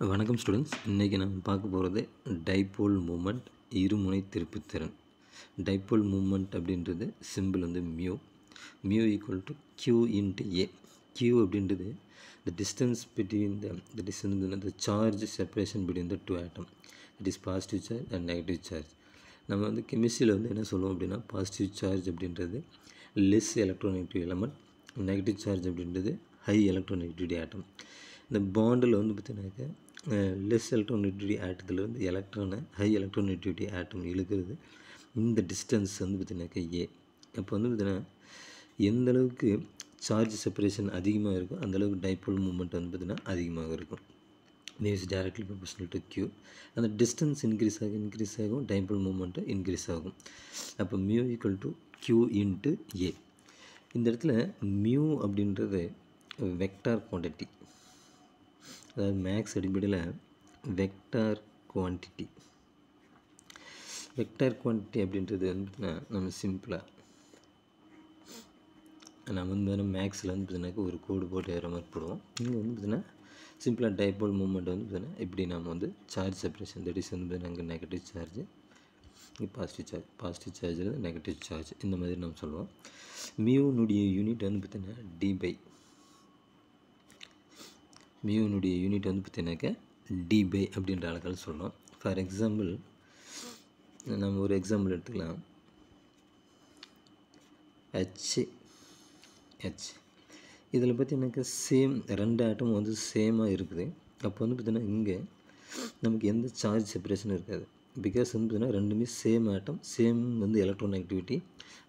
வணக்கம் ஸ்டூடெண்ட்ஸ். இன்றைக்கி நம்ம பார்க்க போகிறது டைபோல் மூமெண்ட், இருமுனை திருப்புத்திறன். டைபோல் மூமெண்ட் அப்படின்றது சிம்பிள் வந்து mu equal to Q into A. Q அப்படின்றது the distance between the distance the charge separation between the two atom, it is positive charge and negative charge. நம்ம வந்து கெமிஸ்ட்ரியில் வந்து என்ன சொல்லுவோம் அப்படின்னா, பாசிட்டிவ் சார்ஜ் அப்படின்றது less electronegative element, negative charge அப்படின்றது high electronegativity ஆட்டம். இந்த பாண்டில் வந்து பார்த்தீங்கன்னாக்கா லெஸ் எலக்ட்ரோநெகட்டிவிட்டி ஆட்டத்தில் வந்து எலக்ட்ரானை ஹை எலக்ட்ரோநெகட்டிவிட்டி ஆட்டம் இழுக்கிறது. இந்த டிஸ்டன்ஸ் வந்து பார்த்தீங்கன்னாக்கா ஏ. அப்போ வந்து பார்த்தீங்கன்னா எந்த அளவுக்கு சார்ஜ் செப்பரேஷன் அதிகமாக இருக்கும் அந்தளவுக்கு டைபோல் மூமெண்ட் வந்து பார்த்தீங்கன்னா அதிகமாக இருக்கும். Is directly proportional to Q. அந்த டிஸ்டன்ஸ் இன்க்ரீஸ் ஆகும் டைபோல் மூமெண்ட்டு இன்க்ரீஸ் ஆகும். அப்போ mu equal to Q into A. இந்த இடத்துல மியூ அப்படின்றது வெக்டார் குவான்டிட்டி, அதாவது மேக்ஸ் அடிப்படையில் வெக்டார் குவான்டிட்டி. வெக்டார் குவான்டிட்டி அப்படின்றது வந்து பார்த்தீங்கன்னா நம்ம சிம்பிளாக நம்ம வந்து மேக்ஸில் வந்து பார்த்தீங்கன்னாக்கா ஒரு கோடு போட்டு ஏற மாதிரி போடுவோம். இங்கே வந்து பார்த்தீங்கன்னா சிம்பிளாக டைபோல் மூமெண்ட் வந்து பார்த்தீங்கன்னா இப்படி நம்ம வந்து சார்ஜ் செப்பரேஷன், தட் இஸ் வந்து அங்கே நெகட்டிவ் சார்ஜ், இங்கே பாசிட்டிவ் சார்ஜில் நெகட்டிவ் சார்ஜ், இந்த மாதிரி நம்ம சொல்லுவோம். மியூனுடைய யூனிட் வந்து பார்த்தீங்கன்னா டி/, மியூனுடைய யூனிட் வந்து பார்த்தீங்கன்னாக்கா டி/, அப்படின்ற அளவுக்கு சொல்லலாம். ஃபார் எக்ஸாம்பிள் நம்ம ஒரு எக்ஸாம்பிள் எடுத்துக்கலாம். ஹெச் இதில் பார்த்தீங்கன்னாக்கா சேம் ரெண்டு ஆட்டம் வந்து சேமாக இருக்குது. அப்போ வந்து பார்த்தீங்கன்னா இங்கே நமக்கு எந்த சார்ஜ் செப்பரேஷனும் இருக்காது. பிகாஸ் வந்து பார்த்தீங்கன்னா ரெண்டுமே சேம் ஆட்டம், சேம் வந்து எலக்ட்ரோநெகட்டிவிட்டி.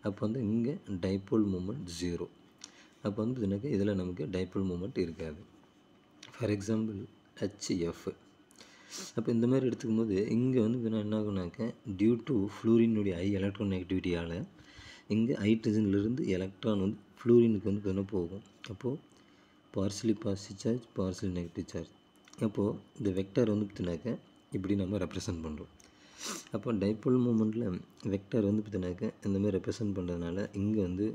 அப்போ வந்து இங்கே டைபோல் மூமெண்ட் 0. அப்போ வந்து பார்த்தீங்கன்னாக்கா இதில் நமக்கு டைபோல் மூமெண்ட் இருக்காது. For example HF. அப்போ இந்த மாதிரி எடுத்துக்கும் போது இங்கே வந்து என்ன ஆகுனாக்கா டியூ டு ஃப்ளூரினுடைய ஹை எலக்ட்ரோநெகட்டிவிட்டியால் இங்கே ஹைட்ரஜன்லேருந்து எலக்ட்ரான் வந்து ஃப்ளூரினுக்கு வந்து என்ன போகும். அப்போது partially positive charge, partially negative charge. அப்போது இந்த வெக்டார் வந்து பார்த்தினாக்கா இப்படி நம்ம ரெப்ரசன்ட் பண்ணுறோம். அப்போ டைபோல் மூமெண்ட்டில் வெக்டார் வந்து பார்த்தினாக்கா இந்த மாதிரி ரெப்ரசன்ட் பண்ணுறதுனால இங்கே வந்து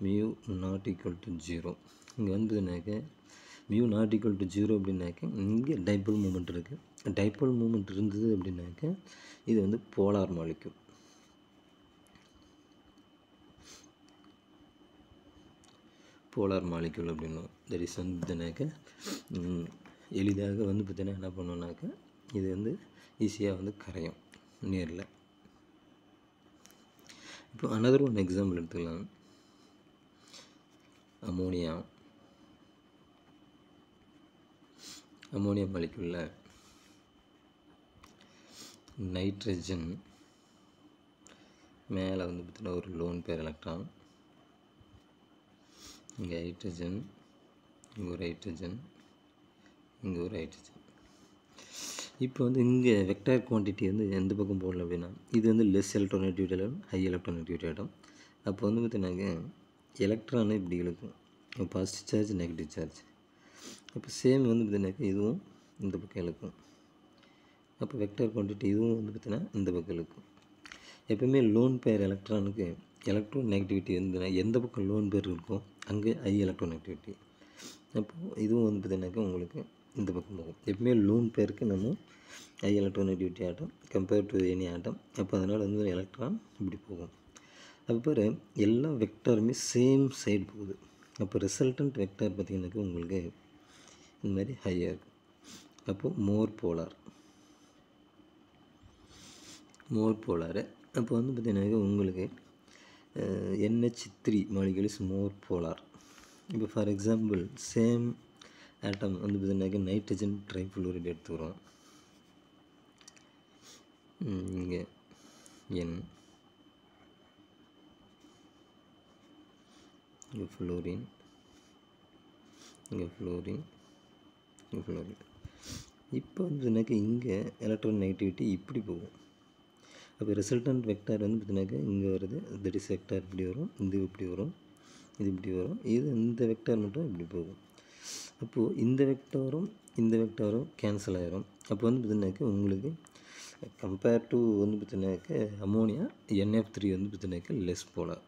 மியூ நாட் ஈக்குவல் டு 0. இங்கே வந்து பார்த்தினாக்கா மியூ நாட் ஈக்குவல் டு 0 அப்படின்னாக்கா இங்கே டைபோல் மூமெண்ட் இருக்குது. டைபோல் மூமெண்ட் இருந்தது அப்படின்னாக்கா இது வந்து போலார் மாலிக்யூல். போலார் மாலிக்யூல் அப்படின்னும். தட் இஸ் வந்து பார்த்தீங்கன்னாக்கா எளிதாக வந்து பார்த்தீங்கன்னா என்ன பண்ணோன்னாக்கா இது வந்து ஈஸியாக வந்து கரையும் நீரில். இப்போ அனதர் ஒன் எக்ஸாம்பிள் எடுத்துக்கலாம். அமோனியா மாலிக்யூலில் நைட்ரஜன் மேலே வந்து பார்த்தீங்கன்னா ஒரு லோன் பேர் எலக்ட்ரான், இங்கே ஹைட்ரஜன், இங்கே ஒரு ஹைட்ரஜன், இங்கே ஒரு ஹைட்ரஜன். இப்போ வந்து இங்கே வெக்டார் குவான்டிட்டி வந்து எந்த பக்கம் போடல அப்படின்னா இது வந்து லெஸ் எலக்ட்ரோநெகட்டிவிட்டி ஆட்டம், ஹை எலக்ட்ரோநெகட்டிவிட்டி ஆட்டம். அப்போ வந்து பார்த்தீங்கன்னாக்க எலக்ட்ரானை இப்படி இழுக்கும், பாசிட்டிவ் சார்ஜ் நெகட்டிவ் சார்ஜ். அப்போ சேம் வந்து பார்த்தீங்கன்னாக்கா இதுவும் இந்த பக்கம் இழுக்கும். அப்போ வெக்டார் குவான்டிட்டி இதுவும் வந்து பார்த்தீங்கன்னா இந்த பக்கம் இழுக்கும். எப்போயுமே லோன் பேர் எலக்ட்ரானுக்கு எலக்ட்ரோ நெகட்டிவிட்டி வந்து எந்த பக்கம் லோன் பேர் இருக்கோ அங்கே ஹை எலக்ட்ரோநெகட்டிவிட்டி. அப்போது இதுவும் வந்து பார்த்தீங்கன்னாக்கா உங்களுக்கு இந்த பக்கம் போகும். எப்பவுமே லோன் பேருக்கு நம்ம high electronegativity atom compare to any atom. அப்போ அதனால் வந்து எலக்ட்ரான் இப்படி போகும். அப்போ பாரு எல்லா வெக்டாருமே சேம் சைடு போகுது. அப்போ ரிசல்டன்ட் வெக்டார் பார்த்திங்கனாக்கா உங்களுக்கு இந்த மாதிரி ஹையாக இருக்கும். அப்போது மோர் போலார். அப்போ வந்து பார்த்திங்கனாக்கா உங்களுக்கு NH3 molecule is more polar. இப்போ ஃபார் எக்ஸாம்பிள் சேம் ஆட்டம் வந்து பார்த்தீங்கன்னாக்கா நைட்ரஜன் ட்ரைஃப்ளூரைடு எடுத்துக்கிறோம். இங்கே என், இங்கே ஃப்ளோரின், இங்கே ஃப்ளோரின், இங்கே ஃப்ளோரின். இப்போ வந்து பார்த்தீங்கன்னாக்கா இங்கே எலக்ட்ரான் நெகட்டிவிட்டி இப்படி போகும். அப்போ ரிசல்டன்ட் வெக்டார் வந்து பார்த்தீங்கன்னாக்கா இங்கே வருது, தட் இஸ் வெக்டார் இப்படி வரும், இது இப்படி வரும், இது இப்படி வரும், இது இந்த வெக்டார் மட்டும் இப்படி போகும். அப்போது இந்த வெக்டாரும் கேன்சல் ஆகிரும். அப்போ வந்து பார்த்தீங்கன்னாக்கா உங்களுக்கு கம்பேர் டு வந்து பார்த்தீங்கன்னாக்கா அமோனியா NF3 வந்து பார்த்தீங்கன்னாக்கா லெஸ் போலார்.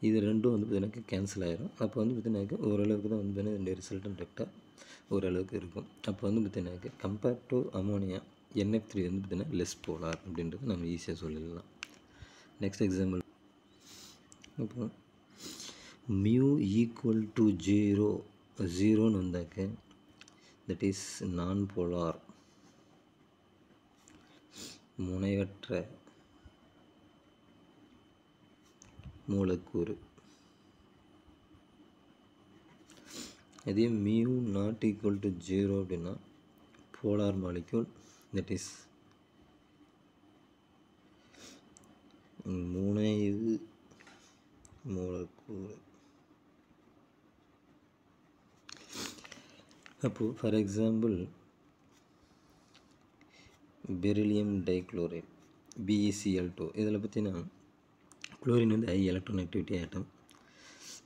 இது ரெண்டும் வந்து பார்த்தீங்கன்னா கேன்சல் ஆகிரும். அப்போ வந்து பார்த்தீங்கன்னாக்கா ஓரளவுக்கு தான் வந்து பார்த்தீங்கன்னா இந்த ரிசல்டன்ட் வெக்டார் ஓரளவுக்கு இருக்கும். அப்போ வந்து பார்த்தீங்கன்னாக்கா கம்பேர் டு அமோனியா NF3 வந்து பார்த்தீங்கன்னா லெஸ் போலார் அப்படின்றது நம்ம ஈஸியாக சொல்லிடலாம். நெக்ஸ்ட் எக்ஸாம்பிள், அப்போ மியூ ஈக்குவல் டு 0 வந்தாக்க தட் இஸ் நான் போலார், முனைவற்ற மூலக்கூறு. அதே மியூ நாட் ஈக்குவல் டு 0 அப்படின்னா போலார் மாலிக்யூல், தட் இஸ் முனைவு மூலக்கூறு. அப்போது for example beryllium dichloride BeCl2, இதில் பார்த்தீங்கன்னா குளோரின் வந்து ஹை எலக்ட்ரான் ஆக்டிவிட்டி ஆட்டம்.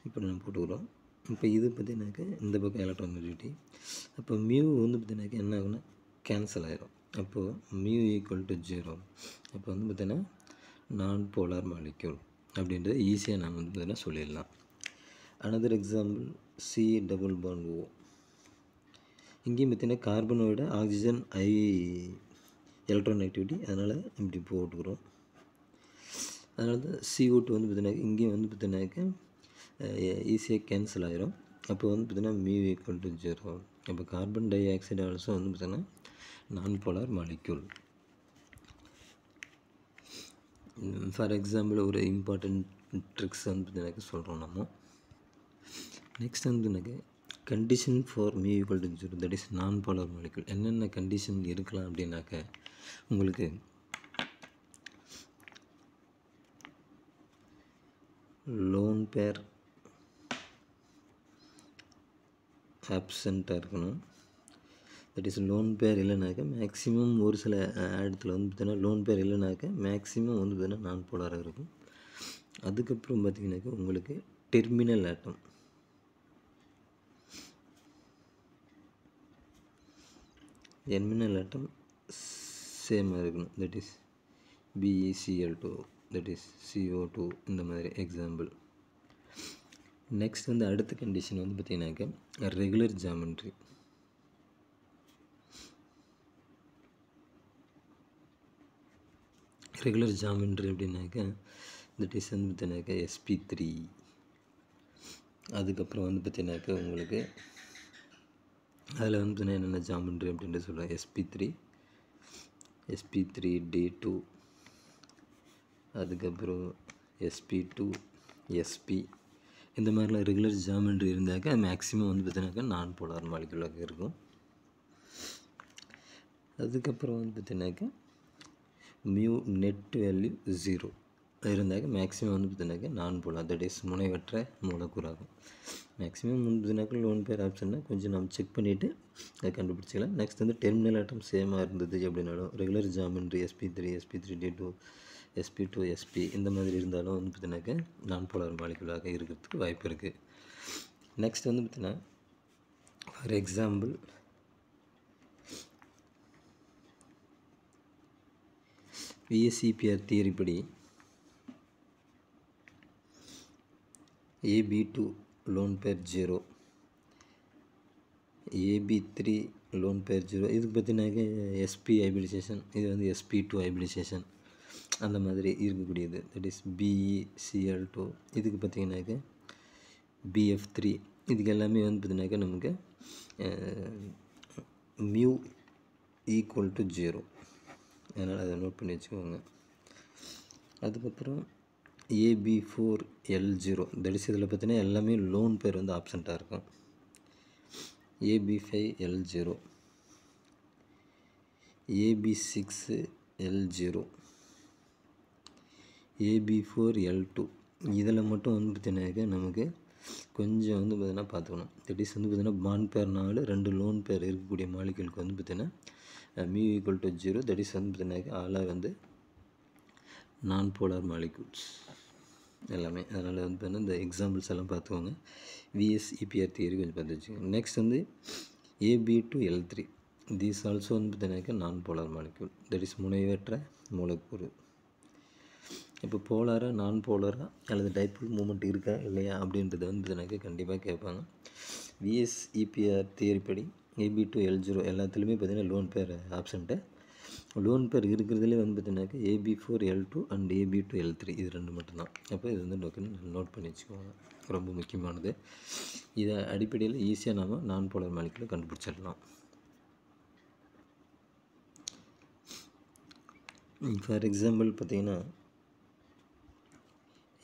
இப்போ நம்ம போட்டுக்கிறோம். இப்போ இது பார்த்தீங்கன்னாக்கா இந்த பக்கம் எலக்ட்ரான் ஆக்டிவிட்டி. அப்போ மியூ வந்து பார்த்தீங்கன்னாக்கா என்ன ஆகுனா கேன்சல் ஆகிரும். அப்போது மியூ ஈக்குவல் டு 0. அப்போ வந்து பார்த்தீங்கன்னா நான் போலார் மாலிக்யூல் அப்படின்றது ஈஸியாக நம்ம வந்து பார்த்தீங்கன்னா சொல்லிடலாம். Another example C double bond O. இங்கேயும் பார்த்தீங்கன்னா கார்பனோட ஆக்சிஜன் ஹை எலக்ட்ரான் ஆக்டிவிட்டி, அதனால் இப்படி போட்டுக்கிறோம். அதனால தான் CO2 வந்து பார்த்தீங்கன்னா இங்கேயும் வந்து பார்த்தீங்கன்னாக்கா ஈஸியாக கேன்சல் ஆகிரும். அப்போ வந்து பார்த்தீங்கன்னா மியூ ஈக்குவல் டு 0. அப்போ கார்பன் டை ஆக்சைடு ஆல்சோ வந்து பார்த்தீங்கன்னா நான் போலார் மாலிக்யூல். ஃபார் எக்ஸாம்பிள் ஒரு இம்பார்ட்டண்ட் ட்ரிக்ஸ் வந்து பார்த்தீங்கன்னாக்கா சொல்கிறோம் நம்ம. நெக்ஸ்ட் வந்து பார்த்தீங்கன்னாக்கா condition for mu equal to 0, that is non polar molecule. என்னென்ன கண்டிஷன் இருக்கலாம் அப்படின்னாக்க உங்களுக்கு லோன் பேர் ஆப்சண்ட்டாக இருக்கணும். தட் இஸ் லோன் பேர் இல்லைனாக்கா மேக்ஸிமம் ஒரு சில இடத்துல வந்து பார்த்தீங்கன்னா லோன் பேர் இல்லைனாக்கா மேக்ஸிமம் வந்து பார்த்தீங்கன்னா நான் போலாராக இருக்கும். அதுக்கப்புறம் பார்த்தீங்கன்னாக்கா உங்களுக்கு டெர்மினல் ஆட்டம், சேமாக இருக்கணும். That is BeCl2, that is CO2, இந்த மாதிரி எக்ஸாம்பிள். நெக்ஸ்ட் வந்து அடுத்த கண்டிஷன் வந்து பார்த்தீங்கன்னாக்கா ரெகுலர் ஜாமெண்ட்ரி. ரெகுலர் ஜாமெண்ட்ரி அப்படின்னாக்கா தட் இஸ் வந்து பார்த்தீங்கன்னாக்கா sp3. அதுக்கப்புறம் வந்து பார்த்தீங்கன்னாக்கா உங்களுக்கு அதில் வந்து பார்த்தீங்கன்னா என்னென்ன ஜாமெண்ட்ரி அப்படின்ட்டு சொல்கிறேன். sp3D2, அதுக்கப்புறம் sp2 sp, இந்த மாதிரிலாம் ரெகுலர் ஜாமெண்ட்ரி இருந்தாக்கா மேக்ஸிமம் வந்து பார்த்தீங்கன்னாக்கா நான் போலார் மாலிக்யூலாக இருக்கும். அதுக்கப்புறம் வந்து பார்த்தீங்கன்னாக்கா மியூ நெட் வேல்யூ 0 இருந்தாக்க மேக்ஸிமம் வந்து பார்த்தீங்கன்னாக்கா நான் போலார், தட் இஸ் முனைவற்ற மூலக்கூறாகும். மேக்ஸிமம் வந்து பார்த்தீங்கன்னாக்கா லோன் பேர் ஆப்ஷன்னா கொஞ்சம் நம்ம செக் பண்ணிவிட்டு அதை கண்டுபிடிச்சிக்கலாம். நெக்ஸ்ட் வந்து டெர்மினல் ஆட்டம் சேமாக இருந்தது அப்படின்னாலும் regular geometry sp3 sp3D2 sp2 sp இந்த மாதிரி இருந்தாலும் வந்து பார்த்தீங்கன்னாக்கா நான் போலார் மாலிக்யூலாக இருக்கிறதுக்கு வாய்ப்பு இருக்குது. நெக்ஸ்ட் வந்து பார்த்தீங்கன்னா ஃபார் எக்ஸாம்பிள் VSEPR தியரி படி AB2 lone pair 0, AB3 lone pair 0. இதுக்கு பார்த்தீங்கன்னாக்கா sp ஹைபிரிடைசேஷன், இது வந்து sp2 ஹைபிரிடைசேஷன் அந்த மாதிரி இருக்கக்கூடியது. That is BeCl2. இதுக்கு பார்த்தீங்கன்னாக்கா BF3. இதுக்கு எல்லாமே வந்து பார்த்தீங்கன்னாக்கா நமக்கு மியூ ஈக்குவல் டு 0, அதனால் அதை நோட் பண்ணி வச்சுக்கோங்க. அதுக்கப்புறம் AB4L0, தட் இஸ் இதில் பார்த்தீங்கன்னா எல்லாமே லோன் பேர் வந்து ஆப்சண்ட்டாக இருக்கும். AB5L0, AB6L0, AB4L2. இதில் மட்டும் வந்து பார்த்தீங்கன்னாக்கா நமக்கு கொஞ்சம் வந்து பார்த்தீங்கன்னா பார்த்துக்கணும். தட் இஸ் வந்து பார்த்தீங்கன்னா பாண்ட் பேர் 4, 2 லோன் பேர் இருக்கக்கூடிய மாலிக்யூலுக்கு வந்து பார்த்தீங்கன்னா mu equal to 0, that is வந்து பார்த்தீங்கன்னாக்கா ஆளாக வந்து நான் போலார் மாலிக்யூல்ஸ் எல்லாமே. அதனால் வந்து பார்த்தீங்கன்னா இந்த எக்ஸாம்பிள்ஸ் எல்லாம் பார்த்துக்கோங்க. VSEPR தியரி கொஞ்சம் பார்த்து வச்சுக்கோங்க. நெக்ஸ்ட் வந்து AB2L3, தீஸ் ஆல்சோ வந்து பார்த்தீங்கன்னாக்கா நான் போலார் மாலிக்யூல், தட் இஸ் முனைவற்ற மூலக்கூறு. இப்போ போலாரா நான் போலாரா அல்லது டைபோல் மூமெண்ட் இருக்கா இல்லையா அப்படின்றது வந்து எனக்கு கண்டிப்பாக கேட்பாங்க. விஎஸ் இபிஆர் தியரி படி AB2L0 எல்லாத்துலேயுமே பார்த்திங்கன்னா லோன் பேர் ஆப்ஷன்ட்டு. லோன் பேர் இருக்கிறதுலே வந்து பார்த்தீங்கன்னாக்கா AB4L2 அண்ட் AB2L3 இது 2 மட்டும்தான். அப்போ இது வந்து நோட் பண்ணி வச்சுக்கோங்க, ரொம்ப முக்கியமானது. இதை அடிப்படையில் ஈஸியாக நாம் நான் போலார் மாலிகுலை கண்டுபிடிச்சிடலாம். ஃபார் எக்ஸாம்பிள் பார்த்திங்கன்னா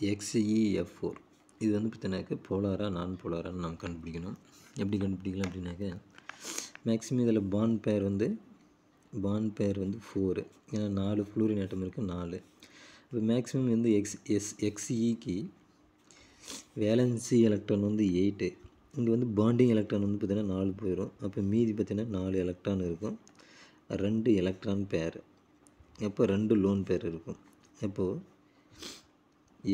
XeF4 இது வந்து பார்த்தீங்கன்னாக்கா போலாரா நான் போலாரான்னு நாம் கண்டுபிடிக்கணும். எப்படி கண்டுபிடிக்கலாம் அப்படின்னாக்கா மேக்ஸிமம் இதில் பாண்ட் பேர் வந்து 4, ஏன்னா 4 ஃப்ளூரின் ஆட்டம் இருக்குது 4. இப்போ மேக்ஸிமம் வந்து Xeக்கு வேலன்சி எலக்ட்ரான் வந்து 8, இங்கே வந்து பாண்டிங் எலக்ட்ரான் வந்து பார்த்திங்கன்னா 4 போயிடும். அப்போ மீதி பார்த்திங்கன்னா 4 எலக்ட்ரான் இருக்கும், 2 எலக்ட்ரான் பேர், அப்போ 2 லோன் பேர் இருக்கும். அப்போது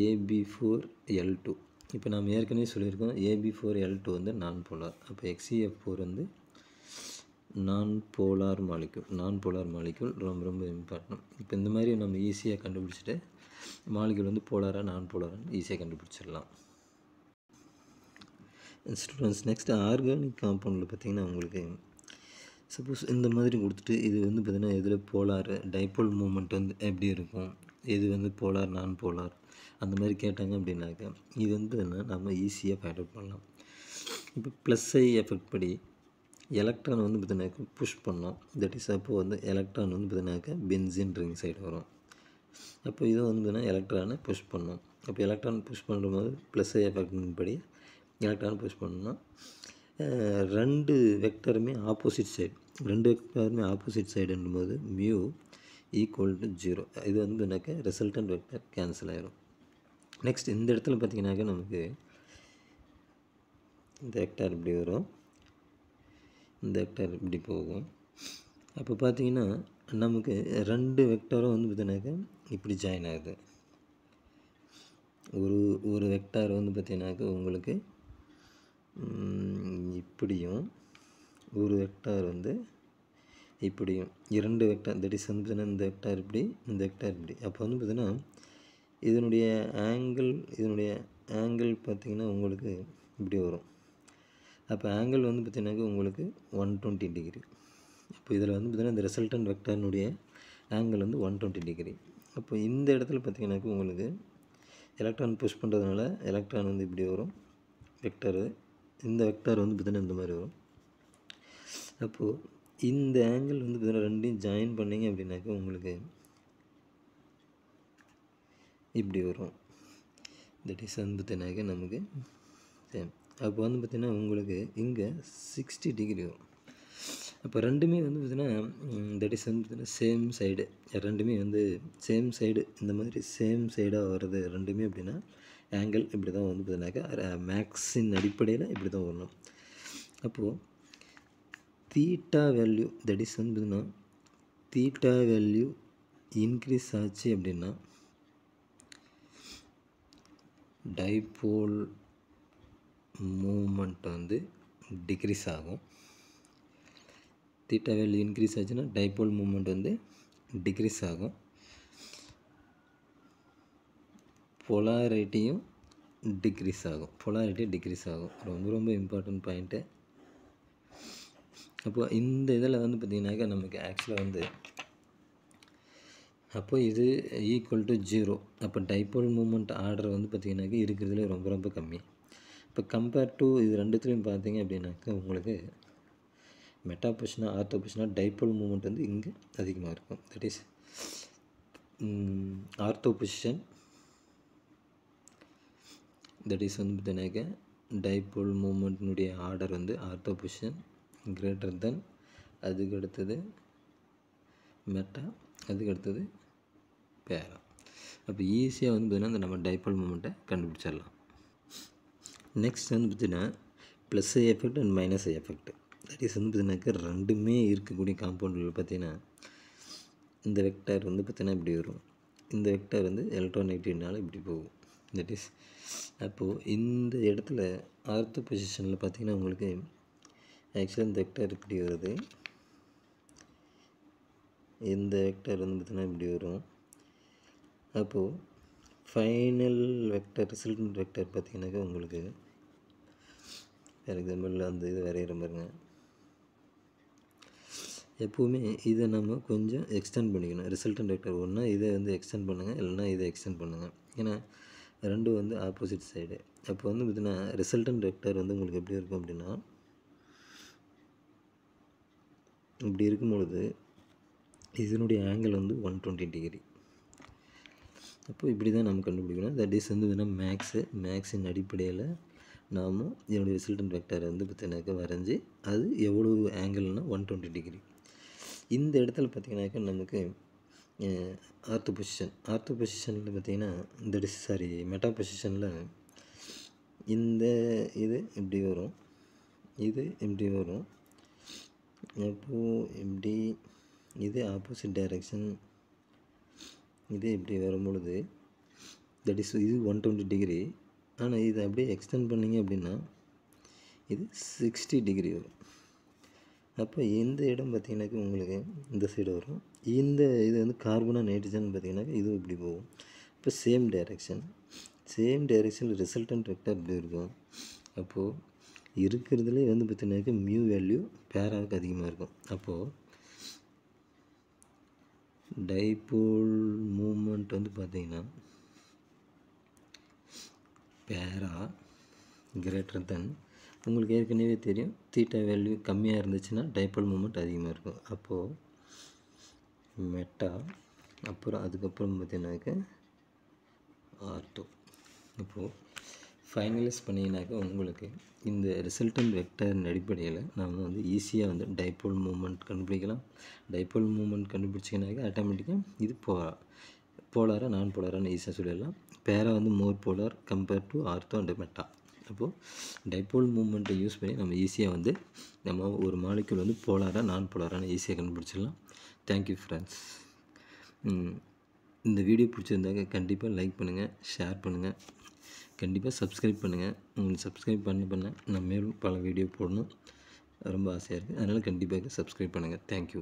AB4L2 இப்போ நாம் ஏற்கனவே சொல்லியிருக்கோம் AB4L2 வந்து நான் போலார். அப்போ XeF4 வந்து நான் போலார் மாலிக்யூல் ரொம்ப இம்பார்ட்டன்ட். இப்போ இந்த மாதிரி நம்ம ஈஸியாக கண்டுபிடிச்சிட்டு மாலிக்யூல் வந்து போலாரா நான் போலாரான்னு ஈஸியாக கண்டுபிடிச்சிடலாம். ஸ்டூடெண்ட்ஸ், நெக்ஸ்ட் ஆர்கானிக் காம்பவுண்டில் பார்த்திங்கன்னா உங்களுக்கு சப்போஸ் இந்த மாதிரி கொடுத்துட்டு இது வந்து பார்த்திங்கன்னா இதில் போலார் டைபோல் மூமெண்ட் வந்து எப்படி இருக்கும், இது வந்து போலார் நான் போலார் அந்த மாதிரி கேட்டாங்க அப்படின்னாக்கா இது வந்து என்ன நம்ம ஈஸியாக ஃபைண்ட் அவுட் பண்ணலாம். இப்போ +I எஃபெக்ட் படி எலக்ட்ரான் வந்து பார்த்திங்கனாக்கா புஷ் பண்ணோம், தட் இஸ் அப்போது வந்து எலக்ட்ரான் வந்து பார்த்திங்கனாக்கா பென்சின் ரிங் சைடு வரும். அப்போ இதை வந்து பார்த்திங்கன்னா எலக்ட்ரானை புஷ் பண்ணோம். அப்போ எலக்ட்ரான் புஷ் பண்ணும்போது +I எஃபெக்டின் படி எலக்ட்ரான் புஷ் பண்ணோம். 2 வெக்டருமே ஆப்போசிட் சைடுன்னும்போது μ = 0. இது வந்து எனக்கு ரிசல்டன்ட் வெக்டர் கேன்சல் ஆயிரும். நெக்ஸ்ட் இந்த இடத்துல பார்த்திங்கனாக்கா நமக்கு இந்த வெக்டர் இப்படி வரும், இந்த வெக்டர் இப்படி போகும். அப்போ பார்த்திங்கன்னா நமக்கு 2 வெக்டரும் வந்து பார்த்திங்கனாக்கா இப்படி ஜாயின் ஆகுது. ஒரு வெக்டார் வந்து பார்த்திங்கனாக்கா உங்களுக்கு இப்படியும், ஒரு வெக்டார் வந்து இப்படியும், 2 வெக்டார் தட் இஸ் வந்து இந்த வெக்டார் இப்படி, இந்த வெக்டார் இப்படி. அப்போ வந்து பார்த்திங்கன்னா இதனுடைய ஆங்கிள் பார்த்திங்கன்னா உங்களுக்கு இப்படி வரும். அப்போ ஆங்கிள் வந்து பார்த்திங்கனாக்கா உங்களுக்கு 120 டிகிரி. அப்போ இதில் வந்து பார்த்திங்கன்னா இந்த ரிசல்டன்ட் வெக்டாரினுடைய ஆங்கிள் வந்து 120 டிகிரி. அப்போ இந்த இடத்துல பார்த்திங்கனாக்கா உங்களுக்கு எலக்ட்ரான் புஷ் பண்ணுறதுனால எலக்ட்ரான் வந்து இப்படி வரும் வெக்டரு, இந்த வெக்டார் வந்து பார்த்திங்கன்னா இந்த மாதிரி வரும். அப்போது இந்த ஆங்கிள் வந்து பார்த்திங்கன்னா ரெண்டையும் ஜாயின் பண்ணிங்க அப்படின்னாக்கா உங்களுக்கு இப்படி வரும். தட் இஸ் வந்து பார்த்திங்கனாக்கா நமக்கு சேம். அப்போ வந்து பார்த்திங்கன்னா உங்களுக்கு இங்கே 60 டிகிரி வரும். அப்போ ரெண்டுமே வந்து பார்த்திங்கன்னா தட் இஸ் வந்து பார்த்திங்கன்னா சேம் சைடு, ரெண்டுமே வந்து சேம் சைடு, இந்த மாதிரி சேம் சைடாக வருது ரெண்டுமே அப்படின்னா ஆங்கிள் இப்படி தான் வந்து பார்த்திங்கனாக்கா மேக்ஸின் அடிப்படையில் இப்படி தான் வரணும். அப்போது தீட்டா வேல்யூ தட் இஸ் வந்து பார்த்திங்கன்னா தீட்டா வேல்யூ இன்க்ரீஸ் ஆச்சு அப்படின்னா டைபோல் மூமெண்ட் வந்து டிக்ரீஸ் ஆகும். தீட்டா வேல்யூ இன்க்ரீஸ் ஆச்சுன்னா டைபோல் மூமெண்ட் வந்து டிக்ரீஸ் ஆகும். பொலாரிட்டியும் டிக்ரீஸ் ஆகும். ரொம்ப இம்பார்ட்டன்ட் பாயிண்ட்டு. அப்போது இந்த இதில் வந்து பார்த்திங்கனாக்கா நமக்கு ஆக்சுவலாக வந்து அப்போது இது = 0. அப்போ டைபோல் மூமெண்ட் ஆர்டர் வந்து பார்த்திங்கனாக்கா இருக்கிறதுல ரொம்ப கம்மி. இப்போ கம்பேர் டு இது ரெண்டுத்துலேயும் பார்த்திங்க அப்படின்னாக்கா உங்களுக்கு மெட்டா பொசிஷனாக ஆர்த்தோ பொசிஷனாக டைபோல் மூமெண்ட் வந்து இங்கே அதிகமாக இருக்கும். That is ortho position that is வந்து பார்த்திங்கனாக்கா டைபோல் மூமெண்ட்னுடைய ஆர்டர் வந்து ஆர்த்தோ பொசிஷன் கிரேட்டர் தென், அதுக்கு அடுத்தது மெட்டா, அதுக்கு அடுத்தது பேரா. அப்போ ஈஸியாக வந்து பார்த்திங்கன்னா நம்ம டைபோல் மூமெண்ட்டை கண்டுபிடிச்சிடலாம். நெக்ஸ்ட் வந்து பார்த்திங்கன்னா +I effect and -I effect. That is வந்து பார்த்திங்கனாக்கா ரெண்டுமே இருக்கக்கூடிய காம்பவுண்டில் பார்த்திங்கன்னா இந்த வெக்டார் வந்து பார்த்திங்கன்னா இப்படி வரும், இந்த வெக்டார் வந்து எலக்ட்ரோநெகட்டிவ்னால இப்படி போகும். தட் இஸ் அப்போது இந்த இடத்துல ஆர்த்தோ பொசிஷனில் பார்த்திங்கன்னா உங்களுக்கு ஆக்சுவலாக இந்த வெக்டார் இப்படி வருது, இந்த வெக்டார் வந்து பார்த்திங்கன்னா இப்படி வரும். அப்போது ஃபைனல் வெக்டர் ரிசல்டன்ட் வெக்டர் பார்த்திங்கனாக்கா உங்களுக்கு ஃபார் எக்ஸாம்பிள் அந்த இது வரைகிற பாருங்க. எப்போவுமே இதை நம்ம கொஞ்சம் எக்ஸ்டெண்ட் பண்ணிக்கணும். ரிசல்டன்ட் வெக்டர் ஒன்றா இதை வந்து எக்ஸ்டெண்ட் பண்ணுங்கள், இல்லைனா இதை எக்ஸ்டெண்ட் பண்ணுங்கள். ஏன்னா ரெண்டும் வந்து ஆப்போசிட் சைடு. அப்போ வந்து பார்த்தீங்கன்னா ரிசல்டன்ட் வெக்டர் வந்து உங்களுக்கு எப்படி இருக்கும் அப்படின்னா, இப்படி இருக்கும்பொழுது இதனுடைய ஆங்கிள் வந்து 120 டிகிரி. அப்போ இப்படி தான் நம்ம கண்டுபிடிக்கணும். தட் இஸ் வந்து மேக்ஸின் அடிப்படையில் நாம் இதனுடைய ரிசல்டன்ட் வெக்டரை வந்து பார்த்தீங்கன்னாக்கா வரைஞ்சி அது எவ்வளோ ஆங்கிள்னால் 120 டிகிரி. இந்த இடத்துல பார்த்திங்கனாக்கா நமக்கு ஆர்த்தோ பொசிஷனில் பார்த்திங்கன்னா மெட்டா பொசிஷனில் இந்த இது இப்படி வரும், இது இப்படி வரும். அப்போது இப்படி இது ஆப்போசிட் டைரெக்ஷன், இது இப்படி வரும்பொழுது தட் இஸ் இது 120 டிகிரி. ஆனால் இதை அப்படியே எக்ஸ்டெண்ட் பண்ணிங்க அப்படின்னா இது 60 டிகிரி வரும். அப்போ இந்த இடம் பார்த்திங்கனாக்கா உங்களுக்கு இந்த சைடு வரும். இந்த இது வந்து கார்பனா நைட்ரஜன் பார்த்திங்கனாக்கா இது இப்படி போகும். இப்போ சேம் டைரெக்ஷன் ரிசல்டன்ட் வெக்டர் இப்படி இருக்கும். அப்போது இருக்கிறதுலே வந்து பார்த்திங்கனாக்கா மியூ வேல்யூ பேராவுக்கு அதிகமாக இருக்கும். அப்போது டைபோல் மூமெண்ட் வந்து பார்த்திங்கன்னா பேரா கிரேட்டர் தென், உங்களுக்கு ஏற்கனவே தெரியும் தீட்டா வேல்யூ கம்மியாக இருந்துச்சுன்னா டைபோல் மூமெண்ட் அதிகமாக இருக்கும். அப்போது மெட்டா, அப்புறம் அதுக்கப்புறம் பார்த்தீங்கன்னாக்க ஆர்த்தோ. இப்போது ஃபைனலைஸ் பண்ணிங்கனாக்கா உங்களுக்கு இந்த ரிசல்டன்ட் வெக்டரின் அடிப்படையில் நாம் வந்து ஈஸியாக வந்து டைபோல் மூமெண்ட் கண்டுபிடிக்கலாம். டைபோல் மூமெண்ட் கண்டுபிடிச்சிங்கனாக்கா ஆட்டோமேட்டிக்காக இது போலாரா நான் போலாரான்னு ஈஸியாக சொல்லிடலாம். பேரா வந்து more polar compare to ortho and meta. அப்போது டைபோல் மூமெண்ட்டை யூஸ் பண்ணி நம்ம ஈஸியாக வந்து நம்ம ஒரு மாலிக்யூல் வந்து போலாரா நான் போலாரான்னு ஈஸியாக கண்டுபிடிச்சிடலாம். Thank you friends. இந்த வீடியோ பிடிச்சிருந்தாக்க கண்டிப்பாக லைக் பண்ணுங்கள், ஷேர் பண்ணுங்கள், கண்டிப்பாக சப்ஸ்கிரைப் பண்ணுங்கள். உங்களுக்கு சப்ஸ்கிரைப் பண்ண நான் மேலும் பல வீடியோ போடணும் ரொம்ப ஆசையாக இருக்குது. அதனால் கண்டிப்பாக சப்ஸ்கிரைப் பண்ணுங்கள். தேங்க்யூ.